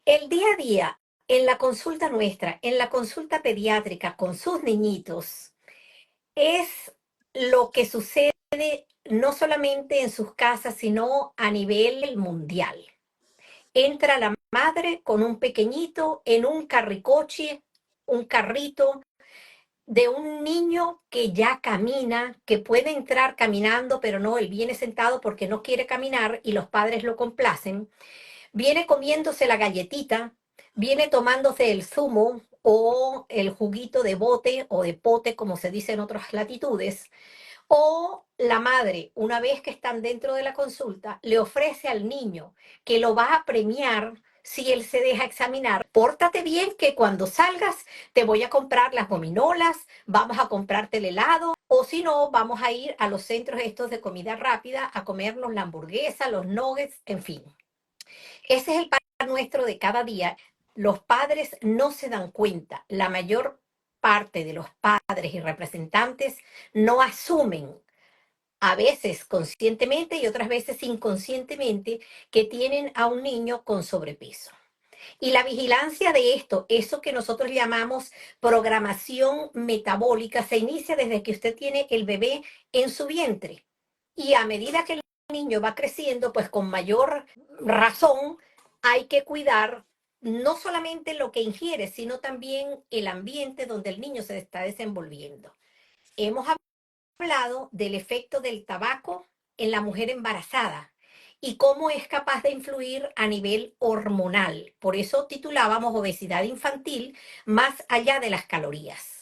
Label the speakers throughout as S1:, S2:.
S1: El día a día, en la consulta nuestra, en la consulta pediátrica con sus niñitos, es lo que sucede no solamente en sus casas, sino a nivel mundial. Entra la madre con un pequeñito en un carricoche, un carrito de un niño que ya camina, que puede entrar caminando, pero no, él viene sentado porque no quiere caminar y los padres lo complacen. Viene comiéndose la galletita, viene tomándose el zumo o el juguito de bote o de pote, como se dice en otras latitudes, o la madre, una vez que están dentro de la consulta, le ofrece al niño que lo va a premiar si él se deja examinar. Pórtate bien que cuando salgas te voy a comprar las gominolas, vamos a comprarte el helado, o si no, vamos a ir a los centros estos de comida rápida a comernos la hamburguesa, los nuggets, en fin. Ese es el pan nuestro de cada día. Los padres no se dan cuenta, la mayor parte de los padres y representantes no asumen, a veces conscientemente y otras veces inconscientemente, que tienen a un niño con sobrepeso. Y la vigilancia de esto, eso que nosotros llamamos programación metabólica, se inicia desde que usted tiene el bebé en su vientre. Y a medida que el niño va creciendo, pues con mayor razón hay que cuidar no solamente lo que ingiere, sino también el ambiente donde el niño se está desenvolviendo. Hemos hablado del efecto del tabaco en la mujer embarazada y cómo es capaz de influir a nivel hormonal. Por eso titulábamos obesidad infantil más allá de las calorías.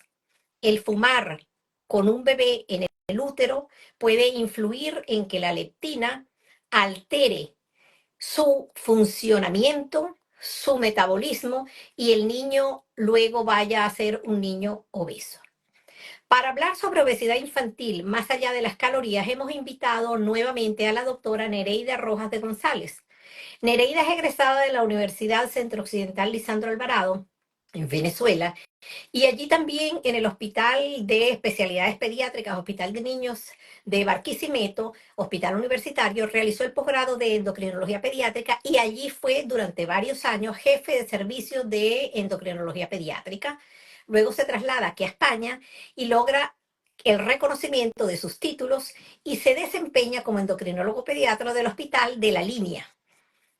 S1: El fumar con un bebé en el útero puede influir en que la leptina altere su funcionamiento, su metabolismo y el niño luego vaya a ser un niño obeso. Para hablar sobre obesidad infantil, más allá de las calorías, hemos invitado nuevamente a la doctora Nereida Rojas de González. Nereida es egresada de la Universidad Centro Occidental Lisandro Alvarado, en Venezuela, y allí también en el Hospital de Especialidades Pediátricas, Hospital de Niños de Barquisimeto, Hospital Universitario, realizó el posgrado de Endocrinología Pediátrica y allí fue durante varios años jefe de servicio de Endocrinología Pediátrica. Luego se traslada aquí a España y logra el reconocimiento de sus títulos y se desempeña como endocrinólogo pediatra del Hospital de la Línea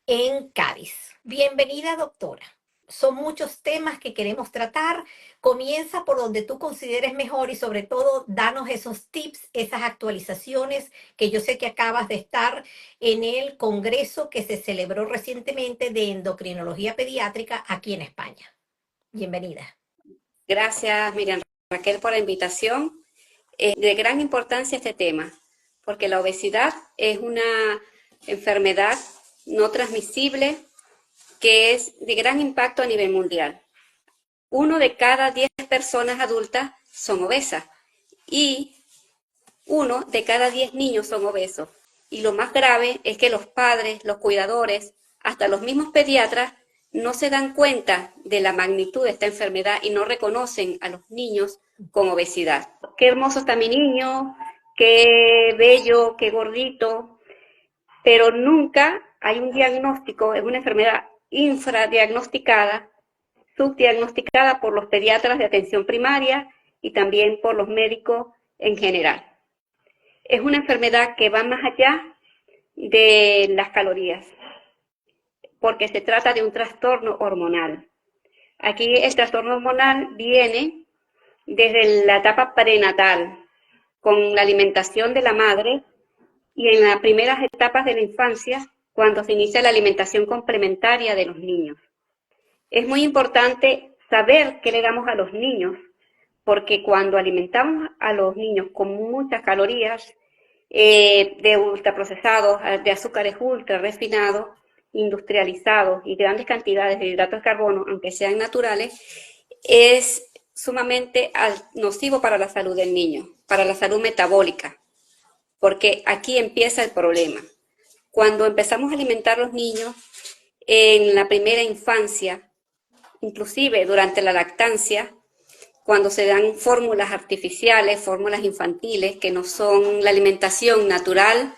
S1: en Cádiz. Bienvenida, doctora. Son muchos temas que queremos tratar. Comienza por donde tú consideres mejor y sobre todo danos esos tips, esas actualizaciones que yo sé que acabas de estar en el congreso que se celebró recientemente de endocrinología pediátrica aquí en España. Bienvenida.
S2: Gracias, Miriam Raquel, por la invitación. Es de gran importancia este tema, porque la obesidad es una enfermedad no transmisible que es de gran impacto a nivel mundial. 1 de cada 10 personas adultas son obesas y 1 de cada 10 niños son obesos. Y lo más grave es que los padres, los cuidadores, hasta los mismos pediatras no se dan cuenta de la magnitud de esta enfermedad y no reconocen a los niños con obesidad. Qué hermoso está mi niño, qué bello, qué gordito, pero nunca hay un diagnóstico, es una enfermedad infradiagnosticada, subdiagnosticada por los pediatras de atención primaria y también por los médicos en general. Es una enfermedad que va más allá de las calorías, porque se trata de un trastorno hormonal. Aquí el trastorno hormonal viene desde la etapa prenatal, con la alimentación de la madre y en las primeras etapas de la infancia, cuando se inicia la alimentación complementaria de los niños. Es muy importante saber qué le damos a los niños, porque cuando alimentamos a los niños con muchas calorías, de ultraprocesados, de azúcares ultra refinados, industrializados y grandes cantidades de hidratos de carbono, aunque sean naturales, es sumamente nocivo para la salud del niño, para la salud metabólica, porque aquí empieza el problema. Cuando empezamos a alimentar a los niños en la primera infancia, inclusive durante la lactancia, cuando se dan fórmulas artificiales, fórmulas infantiles, que no son la alimentación natural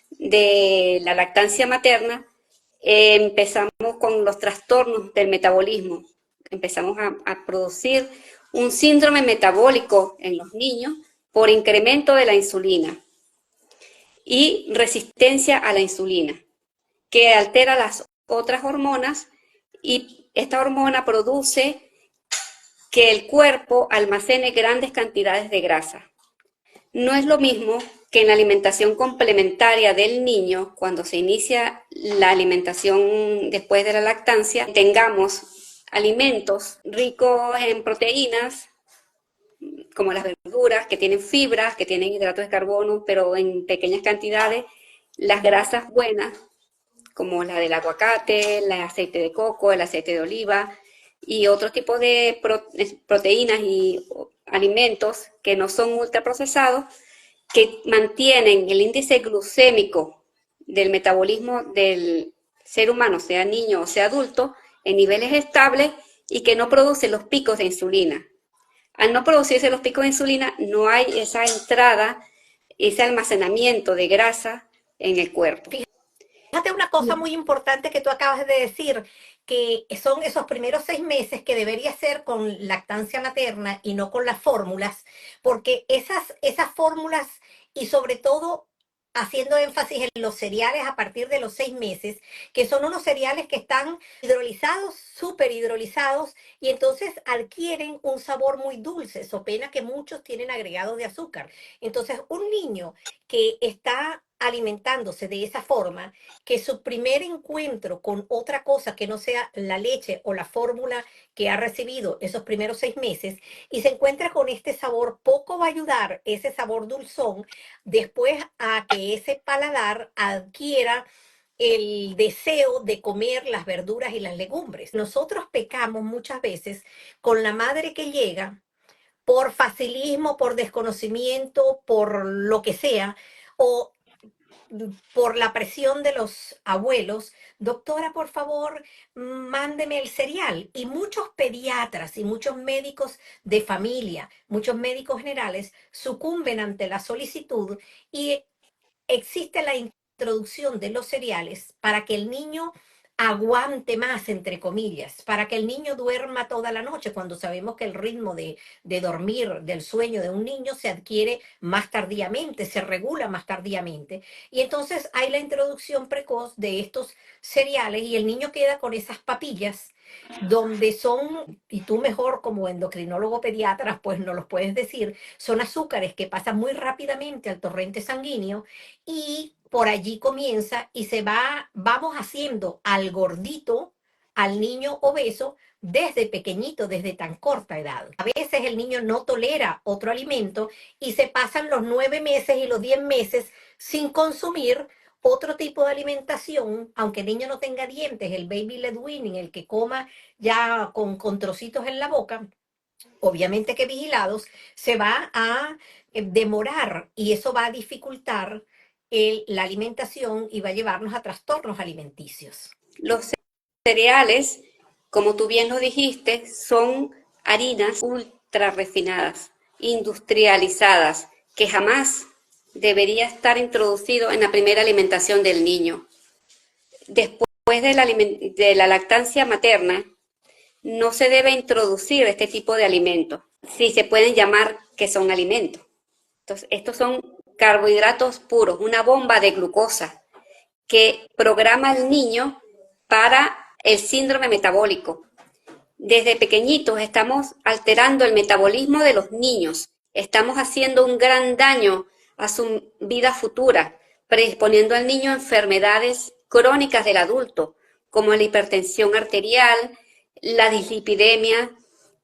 S2: de la lactancia materna, empezamos con los trastornos del metabolismo. Empezamos a producir un síndrome metabólico en los niños por incremento de la insulina y resistencia a la insulina, que altera las otras hormonas, y esta hormona produce que el cuerpo almacene grandes cantidades de grasa. No es lo mismo que en la alimentación complementaria del niño, cuando se inicia la alimentación después de la lactancia, tengamos alimentos ricos en proteínas, como las verduras, que tienen fibras, que tienen hidratos de carbono, pero en pequeñas cantidades, las grasas buenas, como la del aguacate, el aceite de coco, el aceite de oliva y otro tipo de proteínas y alimentos que no son ultraprocesados, que mantienen el índice glucémico del metabolismo del ser humano, sea niño o sea adulto, en niveles estables y que no producen los picos de insulina. Al no producirse los picos de insulina, no hay esa entrada, ese almacenamiento de grasa en el cuerpo.
S1: Fíjate una cosa muy importante que tú acabas de decir, que son esos primeros 6 meses que debería ser con lactancia materna y no con las fórmulas, porque esas fórmulas y sobre todo haciendo énfasis en los cereales a partir de los 6 meses, que son unos cereales que están hidrolizados, súper hidrolizados, y entonces adquieren un sabor muy dulce, so pena que muchos tienen agregados de azúcar. Entonces, un niño que está alimentándose de esa forma, que su primer encuentro con otra cosa que no sea la leche o la fórmula que ha recibido esos primeros 6 meses y se encuentra con este sabor, poco va a ayudar ese sabor dulzón después a que ese paladar adquiera el deseo de comer las verduras y las legumbres. Nosotros pecamos muchas veces con la madre que llega por facilismo, por desconocimiento, por lo que sea, o por la presión de los abuelos, doctora, por favor, mándeme el cereal. Y muchos pediatras y muchos médicos de familia, muchos médicos generales, sucumben ante la solicitud y existe la introducción de los cereales para que el niño aguante más, entre comillas, para que el niño duerma toda la noche, cuando sabemos que el ritmo de dormir, del sueño de un niño se adquiere más tardíamente, se regula más tardíamente. Y entonces hay la introducción precoz de estos cereales y el niño queda con esas papillas donde son, y tú mejor como endocrinólogo pediatra, pues no los puedes decir, son azúcares que pasan muy rápidamente al torrente sanguíneo y por allí comienza y vamos haciendo al gordito, al niño obeso, desde pequeñito, desde tan corta edad. A veces el niño no tolera otro alimento y se pasan los 9 meses y los 10 meses sin consumir otro tipo de alimentación, aunque el niño no tenga dientes, el baby led weaning, el que coma ya con trocitos en la boca, obviamente que vigilados, se va a demorar y eso va a dificultar la alimentación y va a llevarnos a trastornos alimenticios.
S2: Los cereales, como tú bien lo dijiste, son harinas ultra refinadas, industrializadas, que jamás debería estar introducido en la primera alimentación del niño. Después de la lactancia materna, no se debe introducir este tipo de alimentos, si se pueden llamar que son alimentos. Entonces, estos son carbohidratos puros, una bomba de glucosa que programa al niño para el síndrome metabólico. Desde pequeñitos estamos alterando el metabolismo de los niños, estamos haciendo un gran daño a su vida futura, predisponiendo al niño a enfermedades crónicas del adulto, como la hipertensión arterial, la dislipidemia,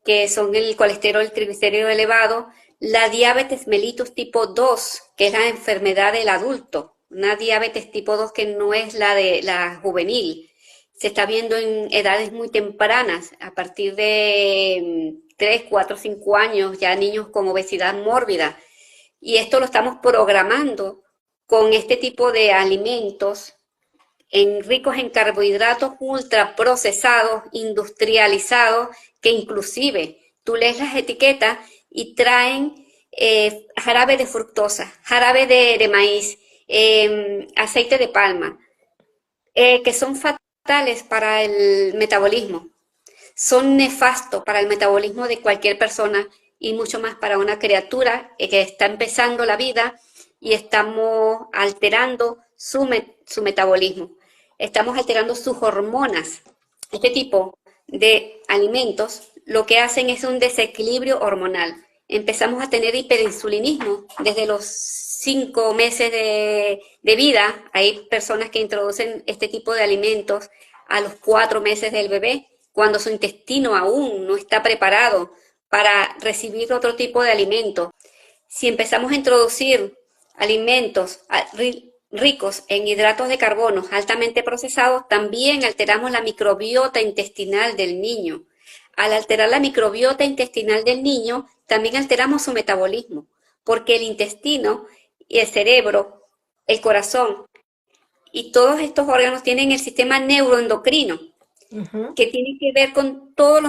S2: que son el colesterol triglicérido elevado, la diabetes mellitus tipo 2, que es la enfermedad del adulto, una diabetes tipo 2 que no es la de la juvenil. Se está viendo en edades muy tempranas, a partir de 3, 4, 5 años, ya niños con obesidad mórbida. Y esto lo estamos programando con este tipo de alimentos ricos en carbohidratos ultraprocesados, industrializados, que inclusive tú lees las etiquetas y traen jarabe de fructosa, jarabe de maíz, aceite de palma, que son fatales fatales para el metabolismo. Son nefastos para el metabolismo de cualquier persona y mucho más para una criatura que está empezando la vida y estamos alterando su metabolismo. Estamos alterando sus hormonas. Este tipo de alimentos lo que hacen es un desequilibrio hormonal. Empezamos a tener hiperinsulinismo desde los 5 meses de vida. Hay personas que introducen este tipo de alimentos a los 4 meses del bebé, cuando su intestino aún no está preparado para recibir otro tipo de alimento. Si empezamos a introducir alimentos ricos en hidratos de carbono altamente procesados, también alteramos la microbiota intestinal del niño. Al alterar la microbiota intestinal del niño, también alteramos su metabolismo, porque el intestino y el cerebro, el corazón y todos estos órganos tienen el sistema neuroendocrino, que tiene que ver con todas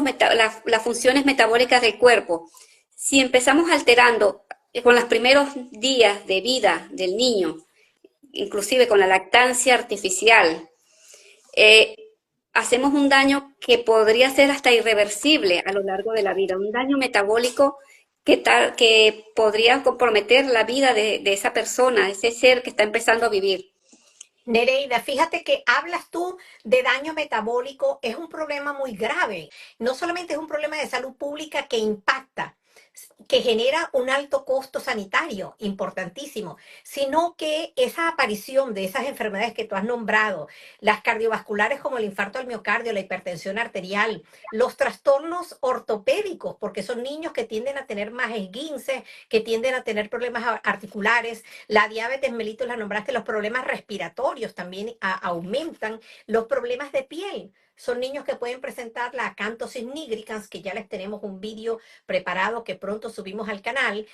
S2: las funciones metabólicas del cuerpo. Si empezamos alterando con los primeros días de vida del niño, inclusive con la lactancia artificial, hacemos un daño que podría ser hasta irreversible a lo largo de la vida, un daño metabólico que podría comprometer la vida de esa persona, de ese ser que está empezando a vivir.
S1: Nereida, fíjate que hablas tú de daño metabólico, es un problema muy grave. No solamente es un problema de salud pública que impacta, que genera un alto costo sanitario importantísimo, sino que esa aparición de esas enfermedades que tú has nombrado, las cardiovasculares como el infarto al miocardio, la hipertensión arterial, los trastornos ortopédicos, porque son niños que tienden a tener más esguinces, que tienden a tener problemas articulares, la diabetes mellitus la nombraste, los problemas respiratorios también aumentan, los problemas de piel. Son niños que pueden presentar la acanthosis nigricans, que ya les tenemos un vídeo preparado que pronto subimos al canal.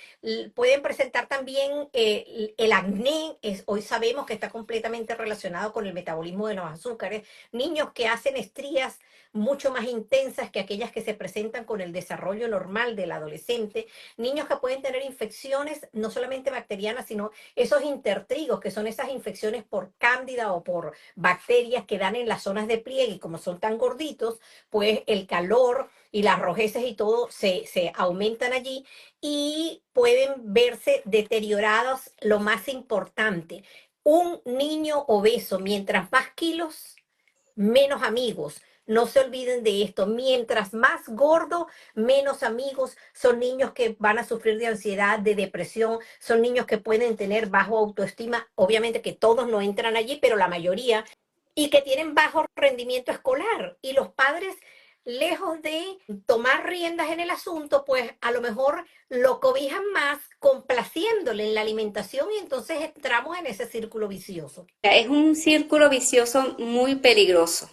S1: Pueden presentar también el acné, hoy sabemos que está completamente relacionado con el metabolismo de los azúcares. Niños que hacen estrías mucho más intensas que aquellas que se presentan con el desarrollo normal del adolescente. Niños que pueden tener infecciones, no solamente bacterianas, sino esos intertrigos, que son esas infecciones por cándida o por bacterias que dan en las zonas de pliegue, y como son tan gorditos, pues el calor y las rojeces y todo se aumentan allí y pueden verse deteriorados. Lo más importante, un niño obeso, mientras más kilos, menos amigos. No se olviden de esto. Mientras más gordo, menos amigos. Son niños que van a sufrir de ansiedad, de depresión. Son niños que pueden tener bajo autoestima. Obviamente que todos no entran allí, pero la mayoría. Y que tienen bajo rendimiento escolar. Y los padres, lejos de tomar riendas en el asunto, pues a lo mejor lo cobijan más complaciéndole en la alimentación y entonces entramos en ese círculo vicioso.
S2: Es un círculo vicioso muy peligroso,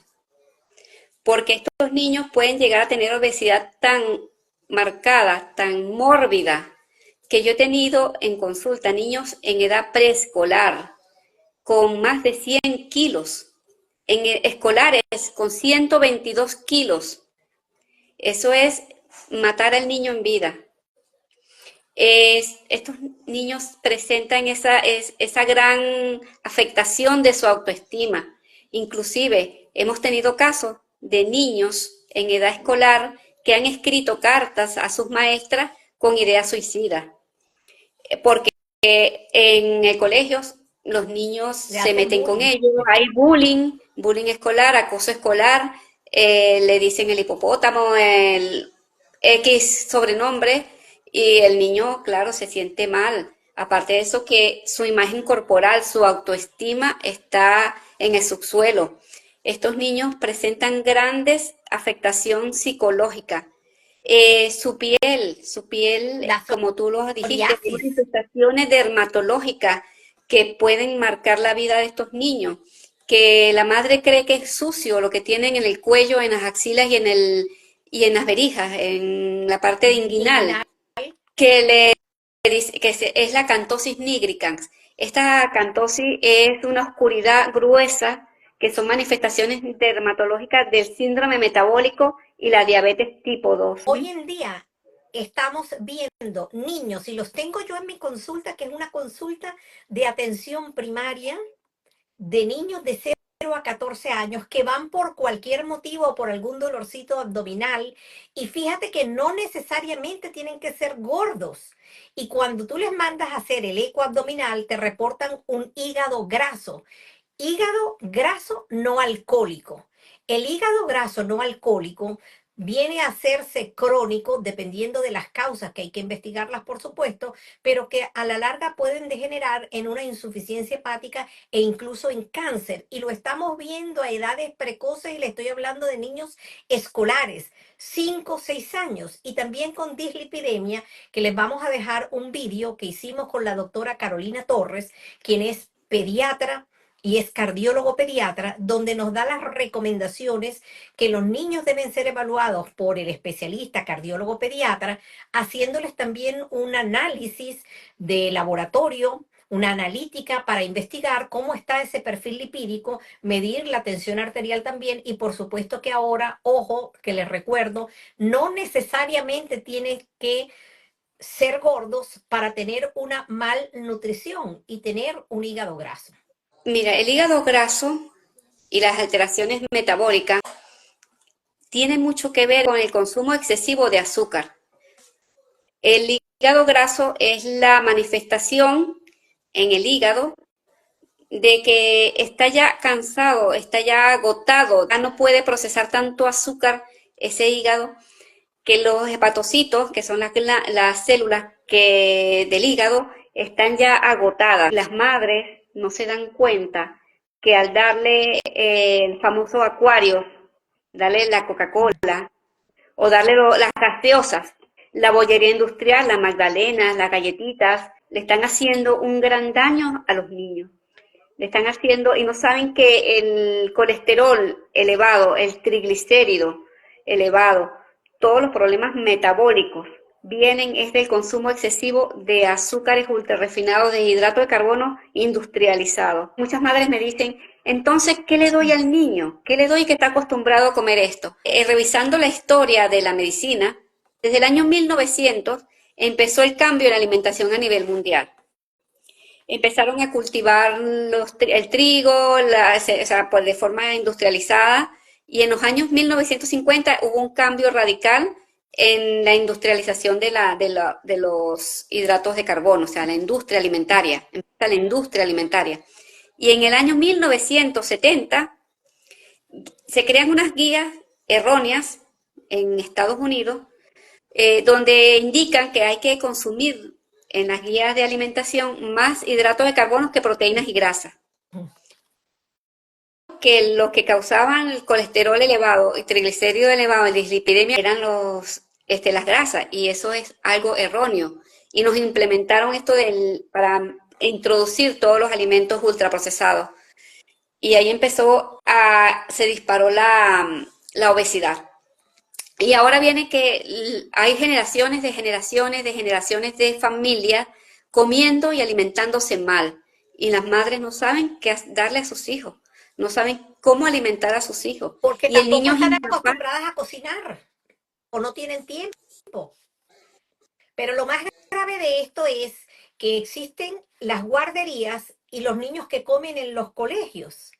S2: porque estos niños pueden llegar a tener obesidad tan marcada, tan mórbida, que yo he tenido en consulta niños en edad preescolar con más de 100 kilos, en escolares con 122 kilos. Eso es matar al niño en vida. Estos niños presentan esa gran afectación de su autoestima. Inclusive hemos tenido casos de niños en edad escolar que han escrito cartas a sus maestras con ideas suicidas, porque en el colegio los niños se meten con ellos, hay bullying escolar, acoso escolar, le dicen el hipopótamo, el X sobrenombre, y el niño, claro, se siente mal. Aparte de eso, que su imagen corporal, su autoestima está en el subsuelo. Estos niños presentan grandes afectación psicológica. Su piel, como tú lo dijiste, tiene manifestaciones dermatológicas que pueden marcar la vida de estos niños. Que la madre cree que es sucio lo que tienen en el cuello, en las axilas y en las verijas, en la parte inguinal, que es la acanthosis nigricans. Esta acanthosis es una oscuridad gruesa, que son manifestaciones dermatológicas del síndrome metabólico y la diabetes tipo 2.
S1: Hoy en día estamos viendo niños, y los tengo yo en mi consulta, que es una consulta de atención primaria, de niños de 0 a 14 años que van por cualquier motivo o por algún dolorcito abdominal y fíjate que no necesariamente tienen que ser gordos. Y cuando tú les mandas a hacer el eco abdominal, te reportan un hígado graso. Hígado graso no alcohólico. El hígado graso no alcohólico viene a hacerse crónico dependiendo de las causas, que hay que investigarlas por supuesto, pero que a la larga pueden degenerar en una insuficiencia hepática e incluso en cáncer. Y lo estamos viendo a edades precoces y le estoy hablando de niños escolares, 5 o 6 años, y también con dislipidemia, que les vamos a dejar un vídeo que hicimos con la doctora Carolina Torres, quien es pediatra y es cardiólogo pediatra, donde nos da las recomendaciones que los niños deben ser evaluados por el especialista cardiólogo pediatra, haciéndoles también un análisis de laboratorio, una analítica para investigar cómo está ese perfil lipídico, medir la tensión arterial también y por supuesto que ahora, ojo, que les recuerdo, no necesariamente tienen que ser gordos para tener una malnutrición y tener un hígado graso.
S2: Mira, el hígado graso y las alteraciones metabólicas tienen mucho que ver con el consumo excesivo de azúcar. El hígado graso es la manifestación en el hígado de que está ya cansado, está ya agotado, ya no puede procesar tanto azúcar ese hígado, que los hepatocitos, que son las células del hígado, están ya agotadas. Las madres no se dan cuenta que al darle el famoso acuario, darle la Coca-Cola o darle las gaseosas, la bollería industrial, las magdalenas, las galletitas, le están haciendo un gran daño a los niños. Le están haciendo y no saben que el colesterol elevado, el triglicérido elevado, todos los problemas metabólicos vienen es del consumo excesivo de azúcares ultrarrefinados, de hidrato de carbono industrializado. Muchas madres me dicen, entonces, ¿qué le doy al niño? ¿Qué le doy que está acostumbrado a comer esto? Revisando la historia de la medicina, desde el año 1900 empezó el cambio en la alimentación a nivel mundial. Empezaron a cultivar el trigo, o sea, pues de forma industrializada, y en los años 1950 hubo un cambio radical en la industrialización de los hidratos de carbono, o sea, la industria alimentaria, empieza la industria alimentaria. Y en el año 1970 se crean unas guías erróneas en Estados Unidos, donde indican que hay que consumir en las guías de alimentación más hidratos de carbono que proteínas y grasas. Que los que causaban el colesterol elevado, el triglicérido elevado, y dislipidemia eran las grasas, y eso es algo erróneo. Y nos implementaron esto para introducir todos los alimentos ultraprocesados. Y ahí se disparó la obesidad. Y ahora viene que hay generaciones de familias comiendo y alimentándose mal. Y las madres no saben qué darle a sus hijos, no saben cómo alimentar a sus hijos.
S1: Porque
S2: Y el
S1: tampoco
S2: niño es
S1: están
S2: incapaz.
S1: acostumbradas a cocinar o no tienen tiempo. Pero lo más grave de esto es que existen las guarderías y los niños que comen en los colegios.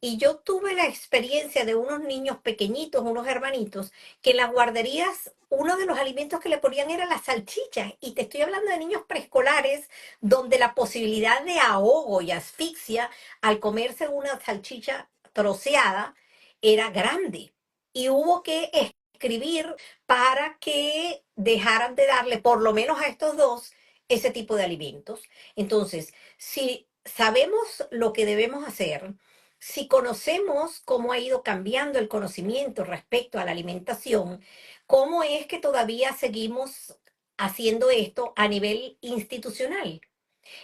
S1: Y yo tuve la experiencia de unos niños pequeñitos, unos hermanitos, que en las guarderías uno de los alimentos que le ponían era las salchichas. Y te estoy hablando de niños preescolares donde la posibilidad de ahogo y asfixia al comerse una salchicha troceada era grande. Y hubo que escribir para que dejaran de darle, por lo menos a estos dos, ese tipo de alimentos. Entonces, si sabemos lo que debemos hacer, si conocemos cómo ha ido cambiando el conocimiento respecto a la alimentación, cómo es que todavía seguimos haciendo esto a nivel institucional.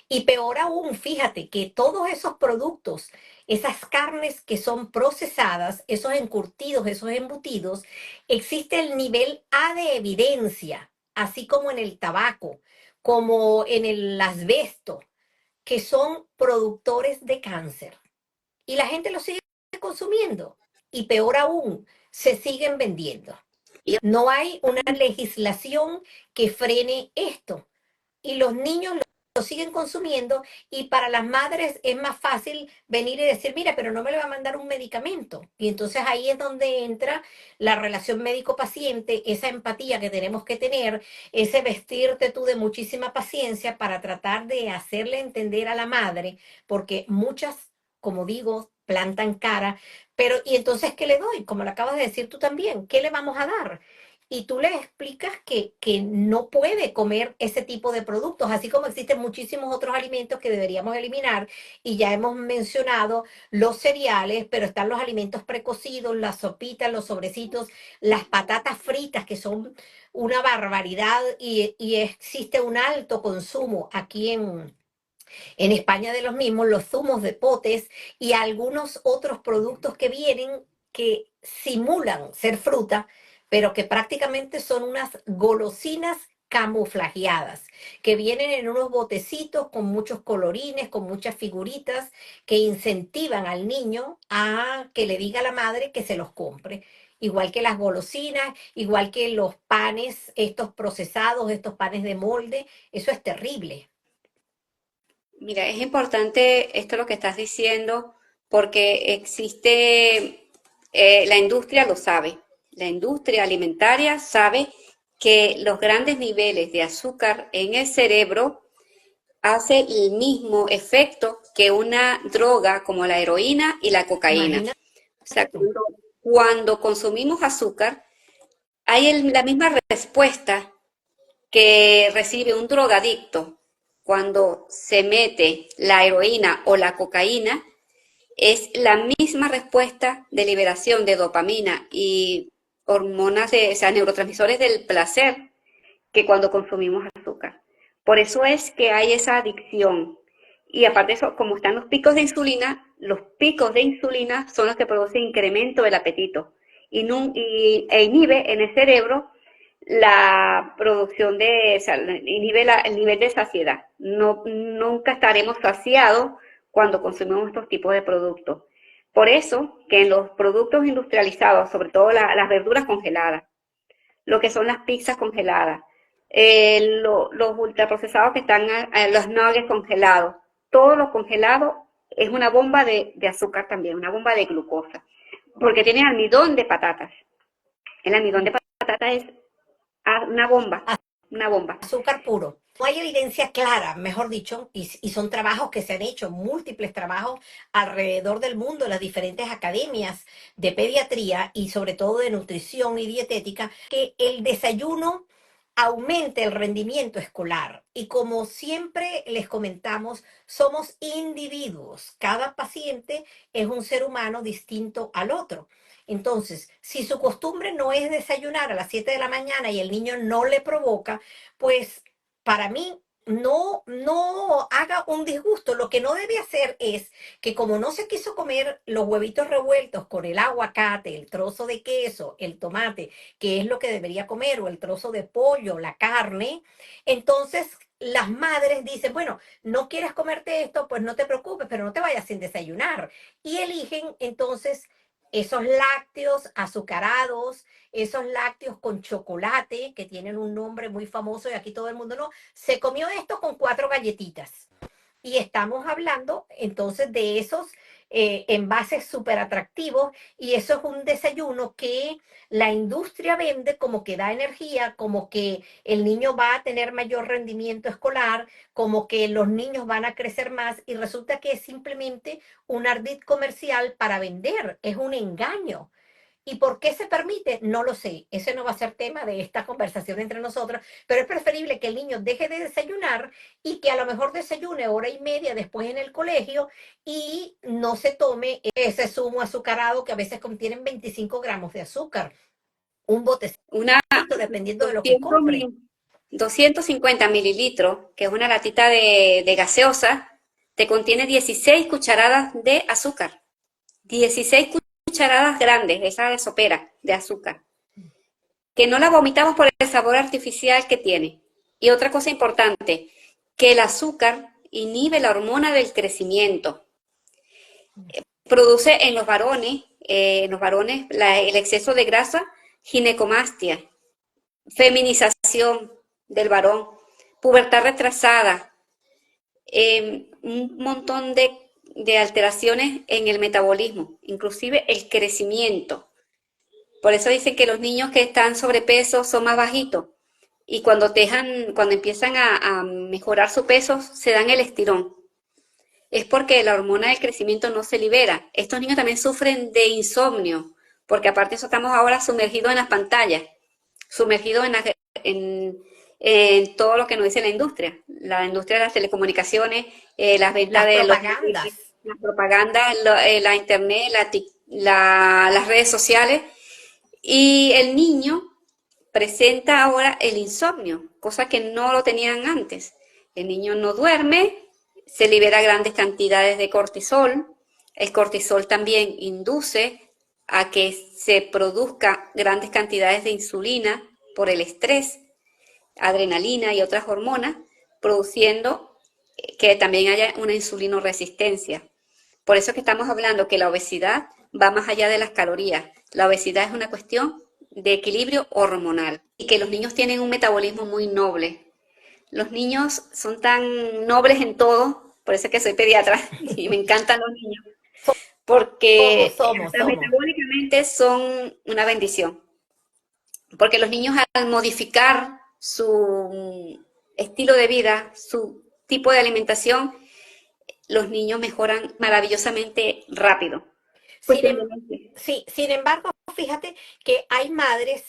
S1: Y peor aún, fíjate que todos esos productos, esas carnes que son procesadas, esos encurtidos, esos embutidos, existe el nivel A de evidencia, así como en el tabaco, como en el asbesto, que son productores de cáncer. Y la gente lo sigue consumiendo. Y peor aún, se siguen vendiendo. No hay una legislación que frene esto. Y los niños lo siguen consumiendo y para las madres es más fácil venir y decir, mira, pero no me le va a mandar un medicamento. Y entonces ahí es donde entra la relación médico-paciente, esa empatía que tenemos que tener, ese vestirte tú de muchísima paciencia para tratar de hacerle entender a la madre, porque muchas, como digo, plantan cara, pero ¿y entonces qué le doy? Como lo acabas de decir tú también, ¿qué le vamos a dar? Y tú le explicas que no puede comer ese tipo de productos, así como existen muchísimos otros alimentos que deberíamos eliminar, y ya hemos mencionado los cereales, pero están los alimentos precocidos, las sopitas, los sobrecitos, las patatas fritas, que son una barbaridad, y existe un alto consumo aquí en España de los mismos, los zumos de potes y algunos otros productos que vienen que simulan ser fruta, pero que prácticamente son unas golosinas camuflajeadas, que vienen en unos botecitos con muchos colorines, con muchas figuritas, que incentivan al niño a que le diga a la madre que se los compre. Igual que las golosinas, igual que los panes, estos procesados, estos panes de molde, eso es terrible.
S2: Mira, es importante esto lo que estás diciendo porque existe, la industria lo sabe, la industria alimentaria sabe que los grandes niveles de azúcar en el cerebro hace el mismo efecto que una droga como la heroína y la cocaína.
S1: Imagínate
S2: O sea,
S1: tú.
S2: cuando consumimos azúcar, hay la misma respuesta que recibe un drogadicto cuando se mete la heroína o la cocaína, es la misma respuesta de liberación de dopamina y hormonas o sea, neurotransmisores del placer que cuando consumimos azúcar. Por eso es que hay esa adicción. Y aparte de eso, como están los picos de insulina son los que producen incremento del apetito e inhibe en el cerebro la producción o sea, inhibe el nivel de saciedad. No, nunca estaremos saciados cuando consumimos estos tipos de productos. Por eso que en los productos industrializados, sobre todo las verduras congeladas, lo que son las pizzas congeladas, los ultraprocesados que están, los nuggets congelados, todo lo congelado es una bomba de azúcar también, una bomba de glucosa, porque tiene almidón de patatas. El almidón de patatas es una bomba, una bomba.
S1: Azúcar puro. No hay evidencia clara, mejor dicho, y son trabajos que se han hecho, múltiples trabajos alrededor del mundo, en las diferentes academias de pediatría y sobre todo de nutrición y dietética, que el desayuno aumente el rendimiento escolar. Y como siempre les comentamos, somos individuos. Cada paciente es un ser humano distinto al otro. Entonces, si su costumbre no es desayunar a las 7 de la mañana y el niño no le provoca, pues para mí no haga un disgusto. Lo que no debe hacer es que como no se quiso comer los huevitos revueltos con el aguacate, el trozo de queso, el tomate, que es lo que debería comer, o el trozo de pollo, la carne, entonces las madres dicen, bueno, no quieres comerte esto, pues no te preocupes, pero no te vayas sin desayunar. Y eligen entonces esos lácteos azucarados, esos lácteos con chocolate, que tienen un nombre muy famoso y aquí todo el mundo no, se comió esto con 4 galletitas. Y estamos hablando entonces de esos envases súper atractivos, y eso es un desayuno que la industria vende como que da energía, como que el niño va a tener mayor rendimiento escolar, como que los niños van a crecer más, y resulta que es simplemente un ardid comercial para vender, es un engaño. ¿Y por qué se permite? No lo sé. Ese no va a ser tema de esta conversación entre nosotros, pero es preferible que el niño deje de desayunar y que a lo mejor desayune hora y media después en el colegio y no se tome ese zumo azucarado que a veces contienen 25 gramos de azúcar, un botecito,
S2: Una
S1: dependiendo de lo que
S2: 200
S1: compre.
S2: 250 mililitros, que es una latita de gaseosa, te contiene 16 cucharadas de azúcar. 16 cucharadas grandes, esa de sopera, de azúcar. Que no la vomitamos por el sabor artificial que tiene. Y otra cosa importante, que el azúcar inhibe la hormona del crecimiento. Produce en los varones el exceso de grasa, ginecomastia, feminización del varón, pubertad retrasada, un montón de alteraciones en el metabolismo, inclusive el crecimiento. Por eso dicen que los niños que están sobrepeso son más bajitos y cuando empiezan a mejorar su peso, se dan el estirón. Es porque la hormona del crecimiento no se libera. Estos niños también sufren de insomnio, porque aparte de eso estamos ahora sumergidos en las pantallas, sumergidos en, en todo lo que nos dice la industria de las telecomunicaciones, las ventas
S1: Las
S2: de los
S1: propagandas.
S2: la propaganda, la internet, las redes sociales, y el niño presenta ahora el insomnio, cosa que no lo tenían antes. El niño no duerme, se libera grandes cantidades de cortisol. El cortisol también induce a que se produzca grandes cantidades de insulina por el estrés, adrenalina y otras hormonas, produciendo que también haya una insulinoresistencia. Por eso es que estamos hablando que la obesidad va más allá de las calorías. La obesidad es una cuestión de equilibrio hormonal y que los niños tienen un metabolismo muy noble. Los niños son tan nobles en todo, por eso es que soy pediatra y me encantan los niños,
S1: Somos,
S2: porque
S1: somos,
S2: hasta
S1: somos.
S2: metabólicamente son una bendición. Porque los niños al modificar su estilo de vida, su tipo de alimentación, los niños mejoran maravillosamente rápido.
S1: Sin,
S2: Cuestión
S1: em-
S2: de mente.
S1: sí, sin embargo, fíjate que hay madres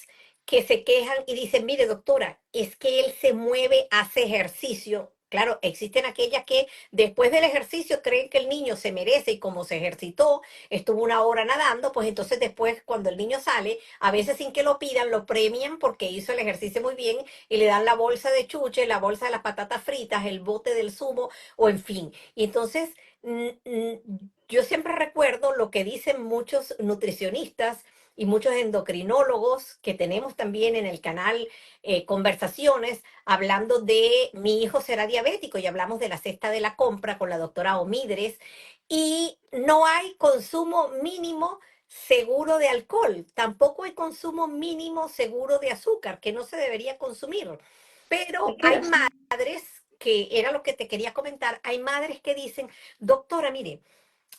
S1: que se quejan y dicen, mire, doctora, es que él se mueve, hace ejercicio. Claro, existen aquellas que después del ejercicio creen que el niño se merece y como se ejercitó, estuvo una hora nadando, pues entonces después cuando el niño sale, a veces sin que lo pidan, lo premian porque hizo el ejercicio muy bien y le dan la bolsa de chuche, la bolsa de las patatas fritas, el bote del zumo o en fin. Y entonces yo siempre recuerdo lo que dicen muchos nutricionistas y muchos endocrinólogos que tenemos también en el canal conversaciones hablando de mi hijo será diabético y hablamos de la cesta de la compra con la doctora Omidres y no hay consumo mínimo seguro de alcohol, tampoco hay consumo mínimo seguro de azúcar que no se debería consumir,
S2: Es
S1: pero
S2: que
S1: hay madres que era lo que te quería comentar, hay madres que dicen, doctora, mire,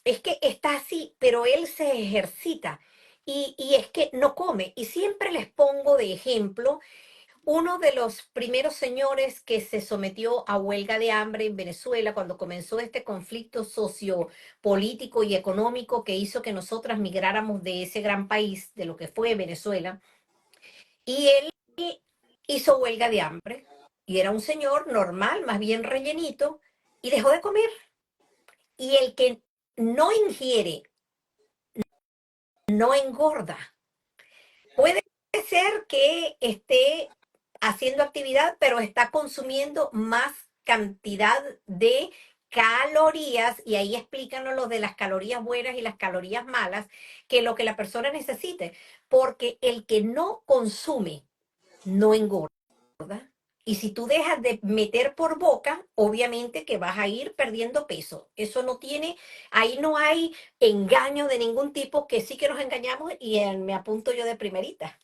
S1: es que está así, pero él se ejercita y es que no come. Y siempre les pongo de ejemplo uno de los primeros señores que se sometió a huelga de hambre en Venezuela cuando comenzó este conflicto sociopolítico y económico que hizo que nosotras migráramos de ese gran país, de lo que fue Venezuela. Y él hizo huelga de hambre y era un señor normal, más bien rellenito, y dejó de comer. Y el que no ingiere, no engorda. Puede ser que esté haciendo actividad, pero está consumiendo más cantidad de calorías, y ahí explícanos lo de las calorías buenas y las calorías malas, que lo que la persona necesite, porque el que no consume no engorda. Y si tú dejas de meter por boca, obviamente que vas a ir perdiendo peso. Eso no tiene, ahí no hay engaño de ningún tipo, que sí que nos engañamos y me apunto yo de primerita.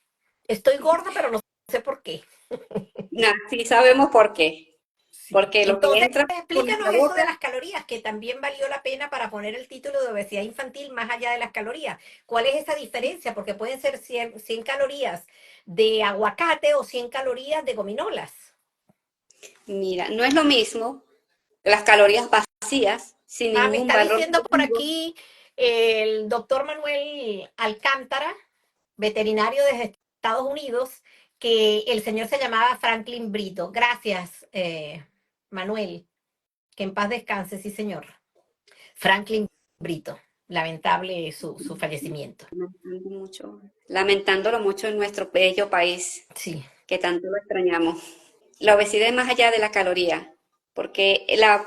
S1: Estoy gorda, pero no sé por qué.
S2: sí sabemos por qué.
S1: Sí.
S2: Porque lo que
S1: Entonces,
S2: entra por
S1: explícanos
S2: nuestra
S1: eso de
S2: boca,
S1: las calorías, que también valió la pena para poner el título de obesidad infantil más allá de las calorías. ¿Cuál es esa diferencia? Porque pueden ser 100 calorías de aguacate o 100 calorías de gominolas.
S2: mira, no es lo mismo las calorías vacías, sin
S1: Ah, me
S2: ningún
S1: está
S2: valor
S1: diciendo por
S2: nutritivo.
S1: aquí el doctor Manuel Alcántara, veterinario de Estados Unidos, que el señor se llamaba Franklin Brito. Gracias, Manuel. Que en paz descanse, sí, señor. Franklin Brito. Lamentable su fallecimiento.
S2: Lamentándolo mucho en nuestro bello país,
S1: Sí.
S2: que tanto lo extrañamos. La obesidad es más allá de la caloría, porque las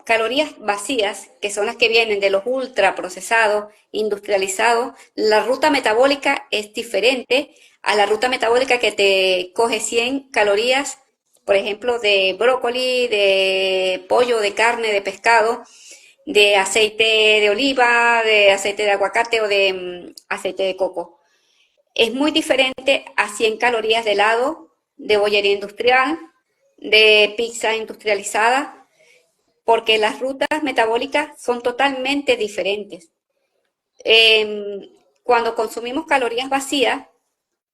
S2: calorías vacías, que son las que vienen de los ultraprocesados, industrializados, la ruta metabólica es diferente a la ruta metabólica que te coge 100 calorías, por ejemplo, de brócoli, de pollo, de carne, de pescado, de aceite de oliva, de aceite de aguacate o de aceite de coco. Es muy diferente a 100 calorías de helado, de bollería industrial, de pizza industrializada, porque las rutas metabólicas son totalmente diferentes. Cuando consumimos calorías vacías,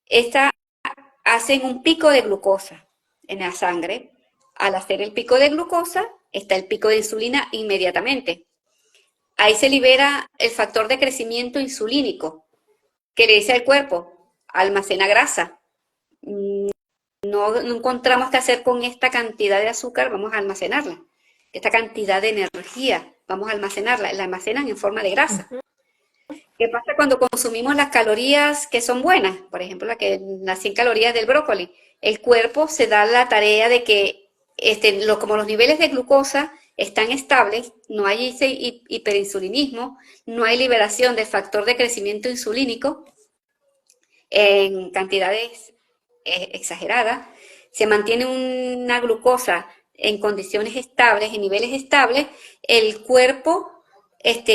S2: estas hacen un pico de glucosa en la sangre. Al hacer el pico de glucosa, está el pico de insulina inmediatamente. Ahí se libera el factor de crecimiento insulínico, que le dice al cuerpo, almacena grasa. No encontramos qué hacer con esta cantidad de azúcar, vamos a almacenarla. Esta cantidad de energía, vamos a almacenarla. La almacenan en forma de grasa. ¿Qué pasa cuando consumimos las calorías que son buenas? Por ejemplo, las 100 calorías del brócoli. El cuerpo se da la tarea de que, como los niveles de glucosa están estables, no hay ese hiperinsulinismo, no hay liberación del factor de crecimiento insulínico en cantidades exageradas, se mantiene una glucosa en condiciones estables, en niveles estables, el cuerpo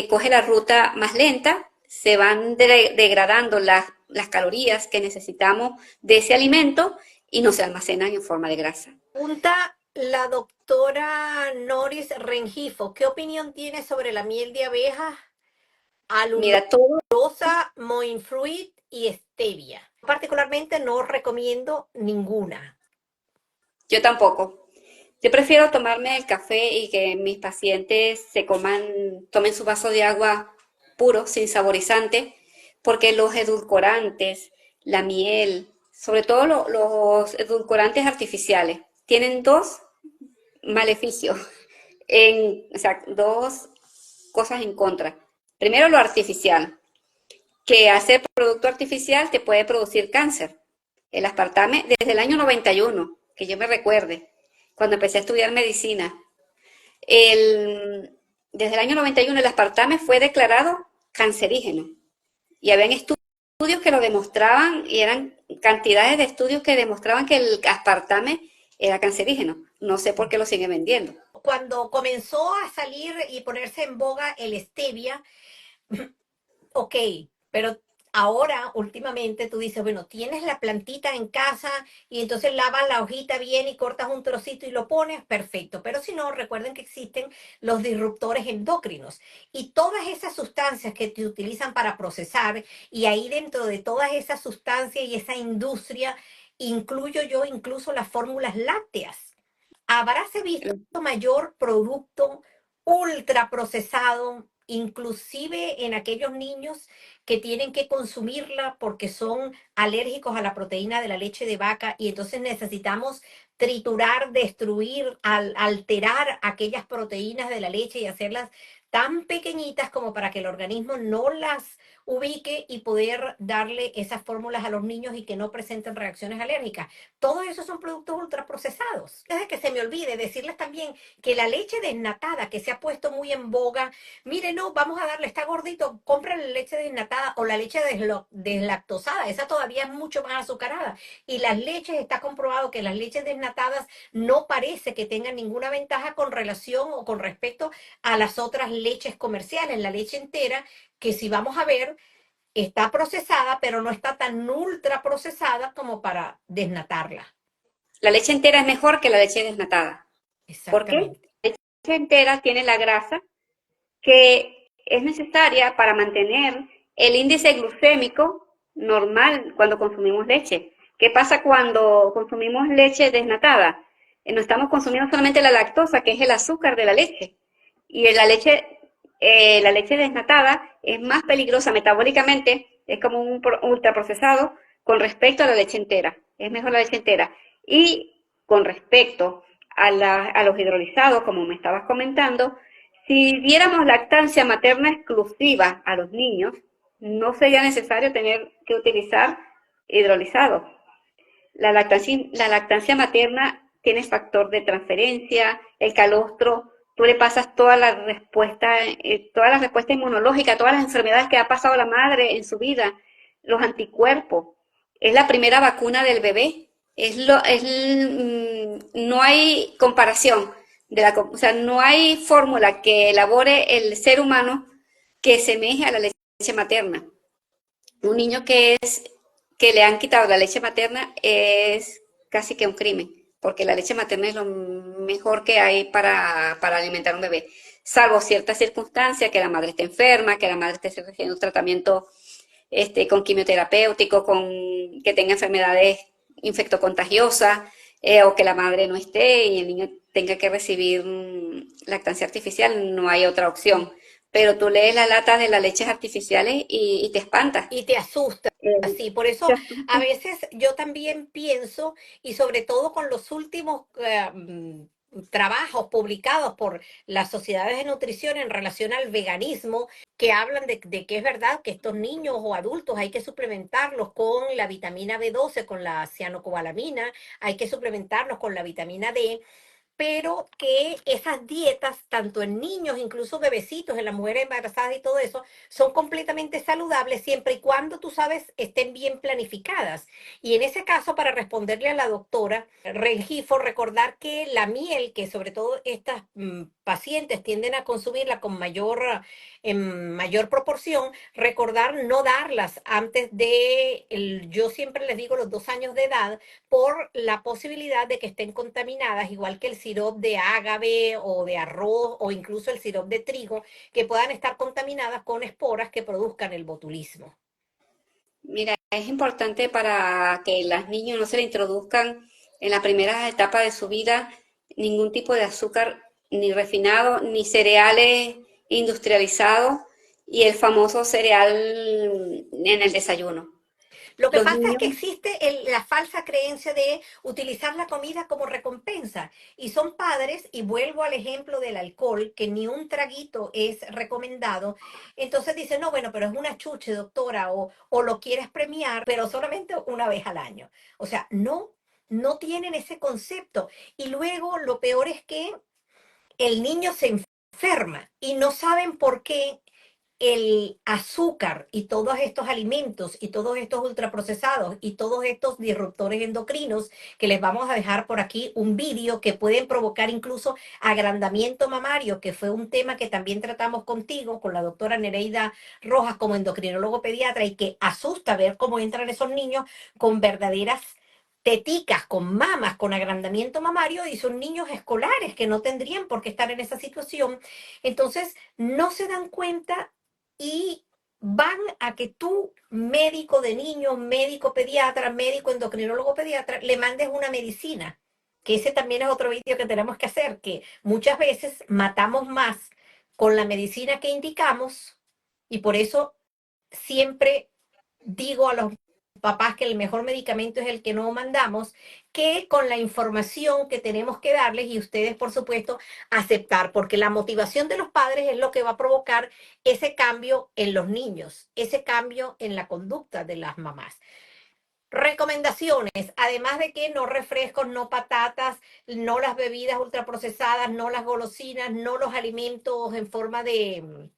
S2: coge la ruta más lenta, se van degradando las calorías que necesitamos de ese alimento y no se almacenan en forma de grasa.
S1: Pregunta la doctora Noris Rengifo, ¿qué opinión tiene sobre la miel de abeja,
S2: Mira, todo,
S1: alulosa, moinfruit y stevia? Particularmente no recomiendo ninguna.
S2: yo tampoco. Yo prefiero tomarme el café y que mis pacientes tomen su vaso de agua puro, sin saborizante, porque los edulcorantes, la miel, sobre todo los edulcorantes artificiales, tienen dos maleficios, o sea, dos cosas en contra. Primero, lo artificial, que hacer producto artificial te puede producir cáncer. El aspartame, desde el año 91, que yo me recuerde, cuando empecé a estudiar medicina, desde el año 91 el aspartame fue declarado cancerígeno. Y habían estudios que lo demostraban, y eran cantidades de estudios que demostraban que el aspartame era cancerígeno. No sé por qué lo siguen vendiendo.
S1: Cuando comenzó a salir y ponerse en boga el stevia, ok, pero ahora, últimamente, tú dices, bueno, tienes la plantita en casa y entonces lavas la hojita bien y cortas un trocito y lo pones, perfecto. Pero si no, recuerden que existen los disruptores endocrinos y todas esas sustancias que te utilizan para procesar, y ahí dentro de todas esas sustancias y esa industria, incluyo yo incluso las fórmulas lácteas. ¿Habráse visto mayor producto ultraprocesado, inclusive en aquellos niños que tienen que consumirla porque son alérgicos a la proteína de la leche de vaca y entonces necesitamos triturar, destruir, alterar aquellas proteínas de la leche y hacerlas tan pequeñitas como para que el organismo no las ubique y poder darle esas fórmulas a los niños y que no presenten reacciones alérgicas? Todos esos son productos ultraprocesados. Desde que se me olvide decirles también que la leche desnatada, que se ha puesto muy en boga, mire, no, vamos a darle, está gordito, compra la leche desnatada o la leche deslactosada, esa todavía es mucho más azucarada. Y las leches, está comprobado que las leches desnatadas no parece que tengan ninguna ventaja con relación o con respecto a las otras leches comerciales. La leche entera, que si vamos a ver, está procesada, pero no está tan ultra procesada como para desnatarla.
S2: La leche entera es mejor que la leche desnatada. ¿Por qué?
S1: Exactamente.
S2: La leche entera tiene la grasa que es necesaria para mantener el índice glucémico normal cuando consumimos leche. ¿Qué pasa cuando consumimos leche desnatada? No estamos consumiendo solamente la lactosa, que es el azúcar de la leche. Y la leche desnatada es más peligrosa metabólicamente, es como un ultraprocesado con respecto a la leche entera. Es mejor la leche entera. Y con respecto a los hidrolizados, como me estabas comentando, si diéramos lactancia materna exclusiva a los niños, no sería necesario tener que utilizar hidrolizados. La lactancia materna tiene factor de transferencia, el calostro, tú le pasas toda la respuesta inmunológica, todas las enfermedades que ha pasado la madre en su vida, los anticuerpos. Es la primera vacuna del bebé. No hay comparación. O sea, no hay fórmula que elabore el ser humano que semeje a la leche materna. Un niño que le han quitado la leche materna es casi que un crimen, porque la leche materna es lo mejor que hay para alimentar a un bebé, salvo ciertas circunstancias, que la madre esté enferma, que la madre esté recibiendo un tratamiento con quimioterapéutico, que tenga enfermedades infectocontagiosas, o que la madre no esté y el niño tenga que recibir lactancia artificial, no hay otra opción. Pero tú lees las latas de las leches artificiales y te espantas.
S1: Y te asusta.
S2: Eh,
S1: Así, por eso
S2: te
S1: a
S2: asustas.
S1: veces yo también pienso, y sobre todo con los últimos trabajos publicados por las sociedades de nutrición en relación al veganismo, que hablan de que es verdad que estos niños o adultos hay que suplementarlos con la vitamina B12, con la cianocobalamina, hay que suplementarlos con la vitamina D, pero que esas dietas, tanto en niños, incluso bebecitos, en las mujeres embarazadas y todo eso, son completamente saludables siempre y cuando, tú sabes, estén bien planificadas. Y en ese caso, para responderle a la doctora Rengifo, recordar que la miel, que sobre todo estas pacientes tienden a consumirla con en mayor proporción, recordar no darlas antes de, yo siempre les digo, los 2 años de edad, por la posibilidad de que estén contaminadas, igual que el sirope de ágave o de arroz o incluso el sirope de trigo, que puedan estar contaminadas con esporas que produzcan el botulismo.
S2: Mira, es importante para que los niños no se le introduzcan en la primera etapa de su vida ningún tipo de azúcar, ni refinado, ni cereales industrializados y el famoso cereal en el desayuno.
S1: Lo que
S2: Los
S1: pasa es
S2: niños,
S1: que existe la falsa creencia de utilizar la comida como recompensa y son padres, y vuelvo al ejemplo del alcohol, que ni un traguito es recomendado, entonces dicen, no, bueno, pero es una chuche, doctora, o lo quieres premiar, pero solamente una vez al año. O sea, no, no tienen ese concepto. Y luego lo peor es que el niño se enferma y no saben por qué el azúcar y todos estos alimentos y todos estos ultraprocesados y todos estos disruptores endocrinos, que les vamos a dejar por aquí un vídeo, que pueden provocar incluso agrandamiento mamario, que fue un tema que también tratamos contigo, con la doctora Nereida Rojas como endocrinólogo pediatra, y que asusta ver cómo entran esos niños con verdaderas teticas, con mamas, con agrandamiento mamario, y son niños escolares que no tendrían por qué estar en esa situación. Entonces, no se dan cuenta y van a que tú, médico de niños, médico pediatra, médico endocrinólogo pediatra, le mandes una medicina, que ese también es otro vídeo que tenemos que hacer, que muchas veces matamos más con la medicina que indicamos, y por eso siempre digo a los papás que el mejor medicamento es el que no mandamos, que con la información que tenemos que darles, y ustedes, por supuesto, aceptar, porque la motivación de los padres es lo que va a provocar ese cambio en los niños, ese cambio en la conducta de las mamás. Recomendaciones, además de que no refrescos, no patatas, no las bebidas ultraprocesadas, no las golosinas, no los alimentos en forma de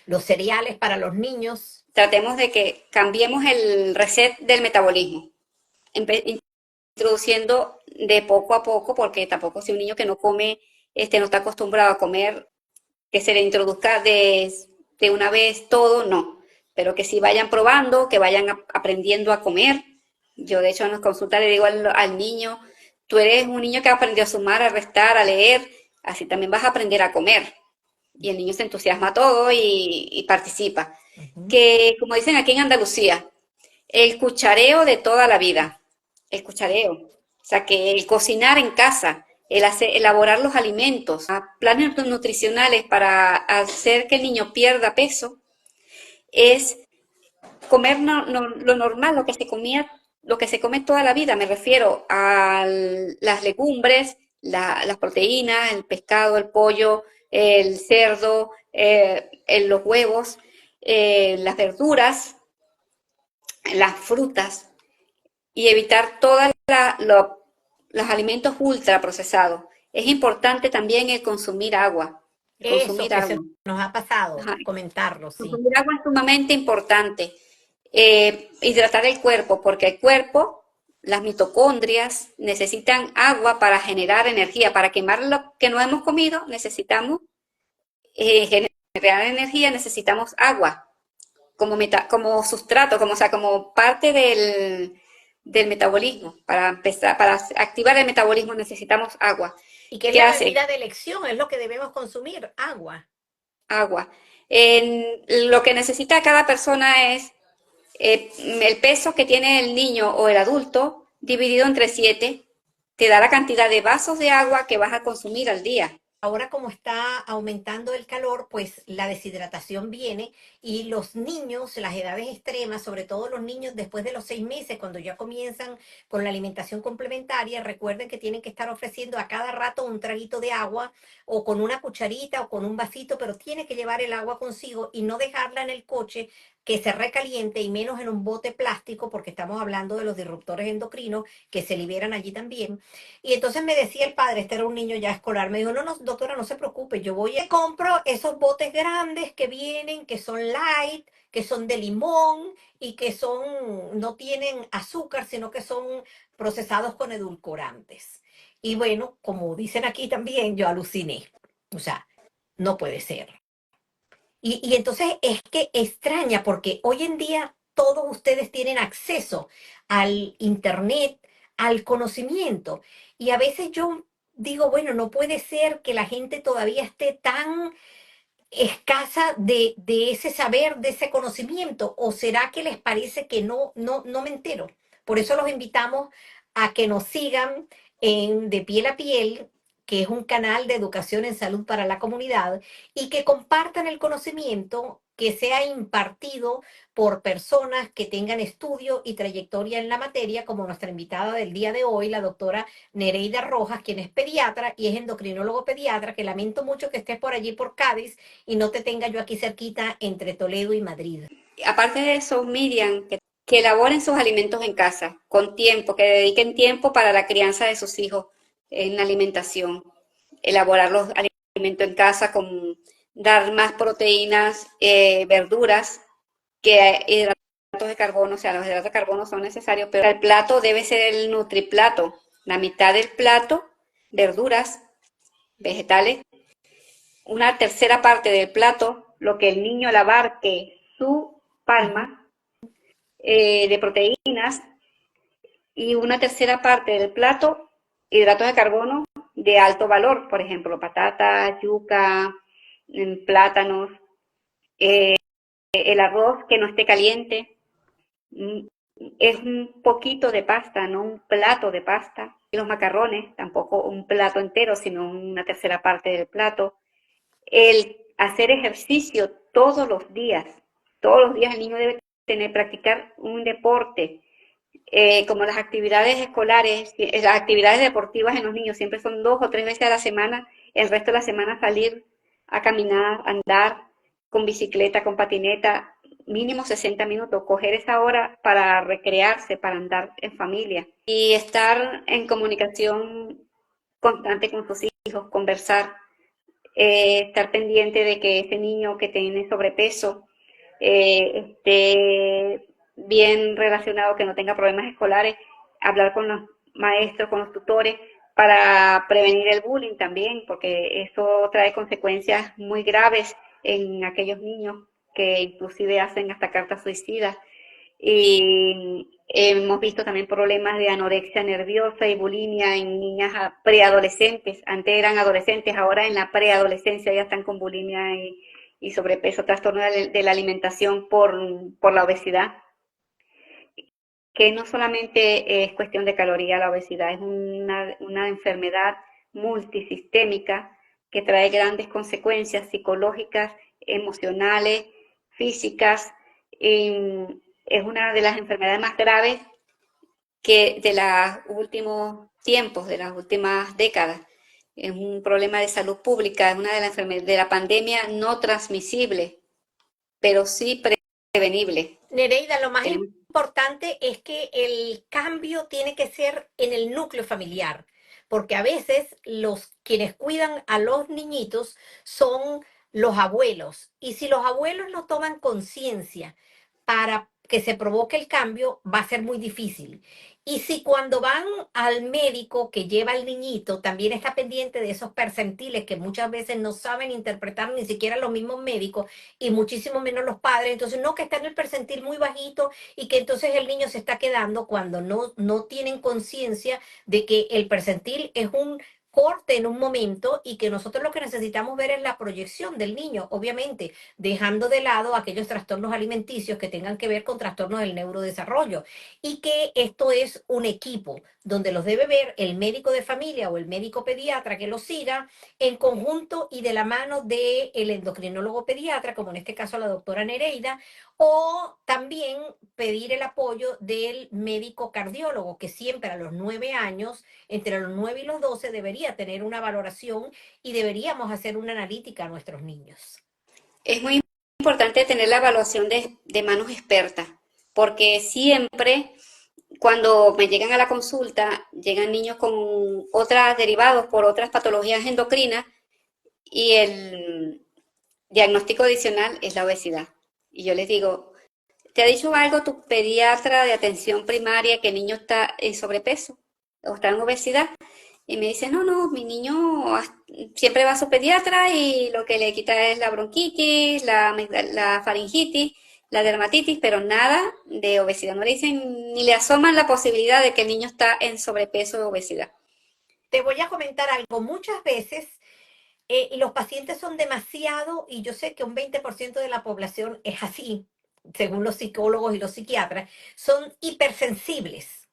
S1: los cereales para los niños.
S2: tratemos de que cambiemos el reset del metabolismo, introduciendo de poco a poco, porque tampoco si un niño que no come, no está acostumbrado a comer, que se le introduzca de una vez todo, no, pero que sí vayan probando, que vayan aprendiendo a comer. Yo de hecho en las consultas le digo al niño, tú eres un niño que aprendió a sumar, a restar, a leer, así también vas a aprender a comer. Y el niño se entusiasma todo y participa.
S1: Uh -huh.
S2: Que, como dicen aquí en Andalucía, el cuchareo de toda la vida, el cuchareo. O sea, que el cocinar en casa, elaborar los alimentos, planes nutricionales para hacer que el niño pierda peso, es comer lo normal, lo que se comía, lo que se come toda la vida. Me refiero a las legumbres, las proteínas, el pescado, el pollo, el cerdo, los huevos, las verduras, las frutas y evitar todos los alimentos ultraprocesados. Es importante también el consumir agua. El
S1: Eso
S2: consumir
S1: que
S2: agua.
S1: se nos ha pasado,
S2: Ajá.
S1: comentarlo, sí.
S2: Consumir agua es sumamente importante. Hidratar el cuerpo, porque el cuerpo, las mitocondrias, necesitan agua para generar energía. Para quemar lo que no hemos comido, necesitamos generar energía, necesitamos agua como sustrato, como, o sea, como parte del metabolismo. Para empezar, para activar el metabolismo necesitamos agua.
S1: Y que es
S2: ¿Qué
S1: la
S2: hace?
S1: bebida de elección, es lo que debemos consumir, agua.
S2: Agua. Lo que necesita cada persona es el peso que tiene el niño o el adulto dividido entre 7, te da la cantidad de vasos de agua que vas a consumir al día.
S1: Ahora como está aumentando el calor, pues la deshidratación viene y los niños, las edades extremas, sobre todo los niños después de los 6 meses, cuando ya comienzan con la alimentación complementaria, recuerden que tienen que estar ofreciendo a cada rato un traguito de agua o con una cucharita o con un vasito, pero tiene que llevar el agua consigo y no dejarla en el coche que se recaliente y menos en un bote plástico, porque estamos hablando de los disruptores endocrinos que se liberan allí también. Y entonces me decía el padre, este era un niño ya escolar, me dijo, no, no, doctora, no se preocupe, yo voy y compro esos botes grandes que vienen, que son light, que son de limón y que son, no tienen azúcar, sino que son procesados con edulcorantes. Y bueno, como dicen aquí también, yo aluciné. O sea, no puede ser. Y entonces es que extraña porque hoy en día todos ustedes tienen acceso al internet, al conocimiento. Y a veces yo digo, bueno, no puede ser que la gente todavía esté tan escasa de ese saber, de ese conocimiento. ¿O será que les parece que no me entero? Por eso los invitamos a que nos sigan en De Piel a Piel, que es un canal de educación en salud para la comunidad, y que compartan el conocimiento que sea impartido por personas que tengan estudio y trayectoria en la materia, como nuestra invitada del día de hoy, la doctora Nereida Rojas, quien es pediatra y es endocrinólogo pediatra, que lamento mucho que estés por allí por Cádiz y no te tenga yo aquí cerquita entre Toledo y Madrid.
S2: Aparte de eso, Miriam, que elaboren sus alimentos en casa, con tiempo, que dediquen tiempo para la crianza de sus hijos en la alimentación. Elaborar los alimentos en casa con dar más proteínas, verduras, que hidratos de carbono, o sea, los hidratos de carbono son necesarios, pero el plato debe ser el nutriplato, la mitad del plato, verduras, vegetales, una tercera parte del plato, lo que el niño le abarque su palma, de proteínas, y una tercera parte del plato, hidratos de carbono de alto valor, por ejemplo, patatas, yuca, plátanos, el arroz que no esté caliente, mm, es un poquito de pasta, no un plato de pasta. Y los macarrones, tampoco un plato entero, sino una tercera parte del plato. El hacer ejercicio todos los días el niño debe practicar un deporte, como las actividades escolares, las actividades deportivas en los niños siempre son 2 o 3 veces a la semana, el resto de la semana salir a caminar, a andar con bicicleta, con patineta, mínimo 60 minutos, coger esa hora para recrearse, para andar en familia y estar en comunicación constante con sus hijos, conversar, estar pendiente de que ese niño que tiene sobrepeso esté bien relacionado, que no tenga problemas escolares, hablar con los maestros, con los tutores, para prevenir el bullying también, porque eso trae consecuencias muy graves en aquellos niños que inclusive hacen hasta cartas suicidas. Y hemos visto también problemas de anorexia nerviosa y bulimia en niñas preadolescentes. Antes eran adolescentes, ahora en la preadolescencia ya están con bulimia y sobrepeso, trastorno de la alimentación por la obesidad, que no solamente es cuestión de caloría, la obesidad es una enfermedad multisistémica que trae grandes consecuencias psicológicas, emocionales, físicas. Es una de las enfermedades más graves que de los últimos tiempos, de las últimas décadas. Es un problema de salud pública, es una de las enfermedades de la pandemia no transmisible, pero sí prevenible.
S1: Nereida, lo más
S2: Tenemos
S1: importante es que el cambio tiene que ser en el núcleo familiar, porque a veces los quienes cuidan a los niñitos son los abuelos, y si los abuelos no toman conciencia para que se provoque el cambio, va a ser muy difícil. Y si cuando van al médico que lleva al niñito, también está pendiente de esos percentiles que muchas veces no saben interpretar ni siquiera los mismos médicos y muchísimo menos los padres, entonces no, que está en el percentil muy bajito y que entonces el niño se está quedando cuando no tienen conciencia de que el percentil es un corte en un momento y que nosotros lo que necesitamos ver es la proyección del niño, obviamente, dejando de lado aquellos trastornos alimenticios que tengan que ver con trastornos del neurodesarrollo y que esto es un equipo donde los debe ver el médico de familia o el médico pediatra que los siga en conjunto y de la mano del endocrinólogo pediatra, como en este caso la doctora Nereida, o también pedir el apoyo del médico cardiólogo, que siempre a los 9 años, entre los 9 y los 12, debería tener una valoración y deberíamos hacer una analítica a nuestros niños.
S2: Es muy importante tener la evaluación de manos expertas, porque siempre cuando me llegan a la consulta, llegan niños con otras derivados por otras patologías endocrinas y el diagnóstico adicional es la obesidad. Y yo les digo, ¿te ha dicho algo tu pediatra de atención primaria que el niño está en sobrepeso o está en obesidad? Y me dice, no, no, mi niño siempre va a su pediatra y lo que le quita es la bronquitis, la faringitis, la dermatitis, pero nada de obesidad. No le dicen ni le asoman la posibilidad de que el niño está en sobrepeso o obesidad.
S1: Te voy a comentar algo. Muchas veces los pacientes son demasiado, y yo sé que un 20% de la población es así, según los psicólogos y los psiquiatras, son hipersensibles.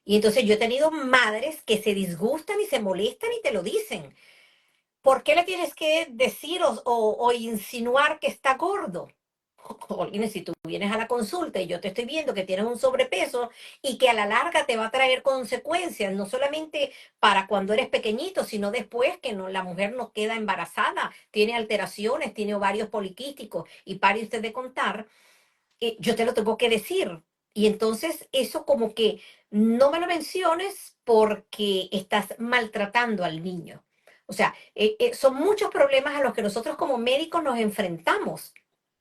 S1: Y entonces yo he tenido madres que se disgustan y se molestan y te lo dicen. ¿Por qué le tienes que decir o insinuar que está gordo? Jolines, si tú vienes a la consulta y yo te estoy viendo que tienes un sobrepeso y que a la larga te va a traer consecuencias, no solamente para cuando eres pequeñito, sino después que no, la mujer no queda embarazada, tiene alteraciones, tiene ovarios poliquísticos y pare usted de contar, yo te lo tengo que decir. Y entonces eso como que no me lo menciones porque estás maltratando al niño. O sea, son muchos problemas a los que nosotros como médicos nos enfrentamos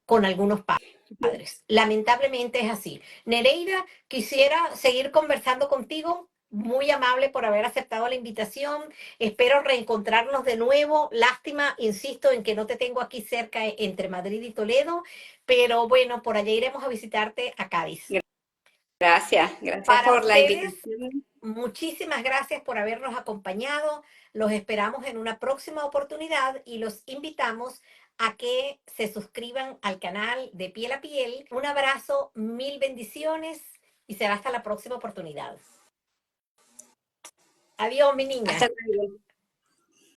S1: con algunos padres. Lamentablemente es así. Nereida, quisiera seguir conversando contigo. Muy amable por haber aceptado la invitación. Espero reencontrarnos de nuevo. Lástima, insisto, en que no te tengo aquí cerca entre Madrid y Toledo, pero bueno, por allá iremos a visitarte a Cádiz.
S2: Gracias, gracias
S1: Para
S2: por la
S1: ustedes,
S2: invitación.
S1: muchísimas gracias por habernos acompañado. Los esperamos en una próxima oportunidad y los invitamos a que se suscriban al canal de Piel a Piel. Un abrazo, mil bendiciones y será hasta la próxima oportunidad. Adiós, mi niña.
S2: Hasta luego.